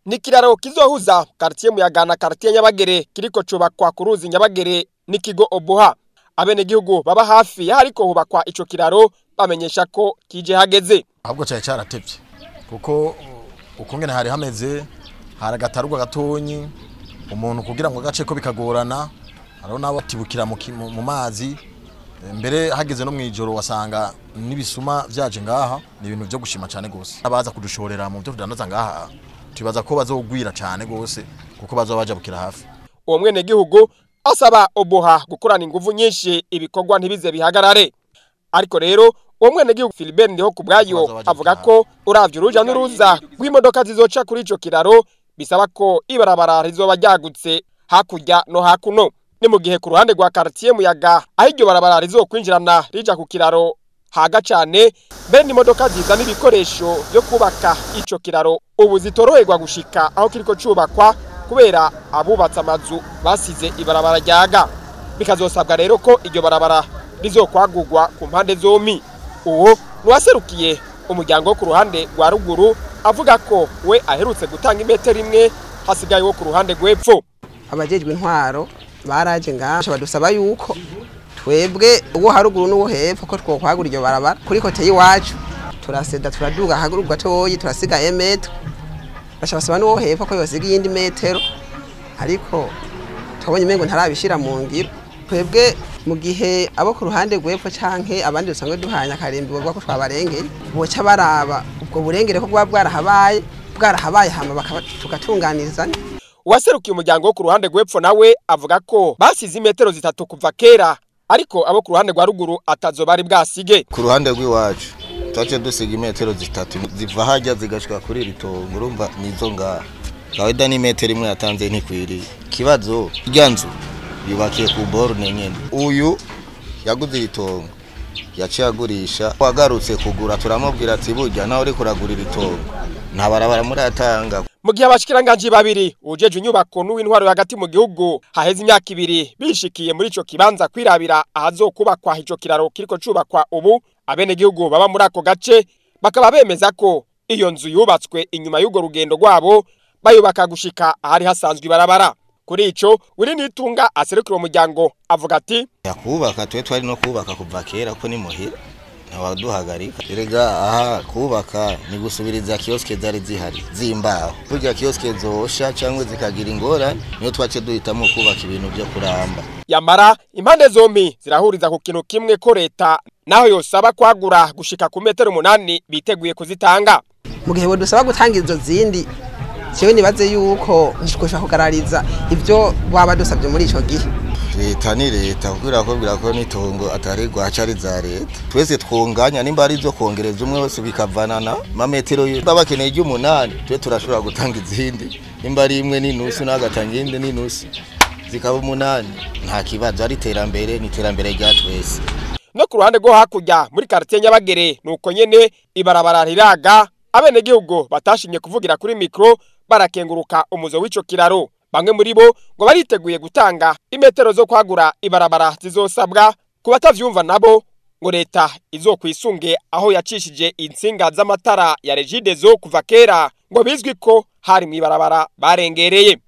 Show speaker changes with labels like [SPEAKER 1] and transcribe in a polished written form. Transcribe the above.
[SPEAKER 1] ni kiraro kizohuza quartier Muyaga na quartier Nyabagere kiriko cubakwa ku ruzi Nyabagere n'ikigo Obuha. Abenegihugu baba hafi hariko hubakwa ico kiraro bamenyesha ko kije hageze.
[SPEAKER 2] Ahubwo cyari cyaratevye kuko ukungene hari hameze haragatarugwa gatonyi umuntu kugira ngo gace ko bikagorana haro nabo tibukira mu mazi mbere hageze no mwijoro wasanga nibisuma vyaje ngaha ni ibintu byo gushima cyane gose abaza kudushorera mu byo tudandaza ngaha tubaza ko bazogwira cyane gose kuko bazobaja bukira hafi.
[SPEAKER 1] Uwo mwene gihugu asaba Obuha gukorana inguvu nyinshi ibikorwa ntibize bihagarare. Ariko rero uwo mwene gihugu Philbert ndiho kubwayo avuga ko uravye uruja n'uruza rw'imodoka zizoca kuri ico kiraro bisaba ko ibarabara rizoba ryagutse hakurya no hakuno. Ni mu gihe ku ruhande rwa quartier Muyaga aho iryo barabara rizokwinjirana rija ku kiraro haga cyane bene imodoka ziza n'ibikoresho byo kubaka ico kiraro ubu zitoroherwa gushika aho kiriko cubakwa kubera abubatsa amazu basize ibarabara ryaga. Bikazosabwa rero ko iryo barabara rizokwagurwa ku mpande zomi. Uwo nuwaserukiye umuryango wo ku ruhande rwa ruguru avuga ko we aherutse gutanga imetero imwe hasigaye wo ku ruhande rw'epfo.
[SPEAKER 3] Abajejwe intwaro baraje ngaho badusaba yuko twebwe uwo haruguru n'uwo hepfo ko twokwagura iryo barabara kuri kote y'iwacu turaseda turaduga hagurugwa toyi turasiga metero bashobasaba n'uwo hepfo ko yosiga iyindi metero ariko twabonye mengo ntarabishira mu ngiro. Twebwe mu gihe abo ku ruhande rw'epfo canke abandi dusangwe duhanya karembi bwo ko twabarengeye boca baraba ubwo burengere ko bwarahabaye hama tugatunganirizana.
[SPEAKER 1] Uwaserukiye umuryango wo ku ruhande rw'epfo nawe avuga ko basize imetero zitatu kuva kera ariko abo ku ruhande rwa ruguru atazo bari bwasige.
[SPEAKER 4] Ku ruhande rw'iwacu twaje dusiga imetero zitatu ziva hajya zigashika kuri iri tongo urumva nizo ngaha gaweda ni metero imwe yatanze ntikwiriye. Kibazo ryanzu yubakiye ku borne nyene uyu yaguze itongo yaciye agurisha wagarutse kugura turamubwira ati burya naho uri kuragurira itongo nta barabara muri atanga.
[SPEAKER 1] Mu gihe abashikiranganje babiri ujeje inyubako n'uw'intwaro hagati mu gihugu haheze imyaka ibiri bishikiye muri ico kibanza kwirabira ahazokubakwa ico kiraro kiriko cubakwa ubu abene gihugu baba muri ako gace bakaba bemeza ko iyo nzu yubatswe inyuma y'ugo rugendo rwabo bayubaka gushika ahari hasanzwe ibarabara. Kuri ico uri nitunga aserukira umuryango avuga ati
[SPEAKER 4] yakubaka twe twari no kubaka kuva kera ko ni muhira ntawaduhagarika erega aha kubaka ni gusubiriza kioske zari zihari zimbaho burya kioske zosha cyangwa zikagira ingora niyo twace duhitamo kubaka ibintu byo kuramba.
[SPEAKER 1] Yamara impande zombi zirahuriza ku kintu kimwe ko leta naho yosaba kwagura gushika ku metero 8 biteguye kuzitanga.
[SPEAKER 3] Mu gihe bodusaba gutanga izo zindi cyewe nibaze yuko nshikosha kugarariza ibyo waba dusabye muri ico gihe.
[SPEAKER 4] Leta ni leta kubwira ko nitongo atari gwacari za leta twese twunganya nimba ari zo kongereza umwe wese bikavanana mametero babakeneye y'umunani twe turashobora gutanga izindi nimba ari imwe n'inusu nagatanga indi n'inusu zikaba umunani nta kibazo ari terambere ni terambere rya twese.
[SPEAKER 1] No ku ruhande rwo hakurya muri quartier Nyabagere nuko nyene ibarabara riraga abene gihugu batashimye kuvugira kuri mikro barakenguruka umuzo w'ico kiraro. Bamwe muri bo ngo bariteguye gutanga imetero zo kwagura ibarabara zizosabwa ku batavyumva nabo ngo leta izokwisunge aho yacishije insinga z'amatara ya Regideso kuva kera ngo bizwi ko hari mu ibarabara barengereye.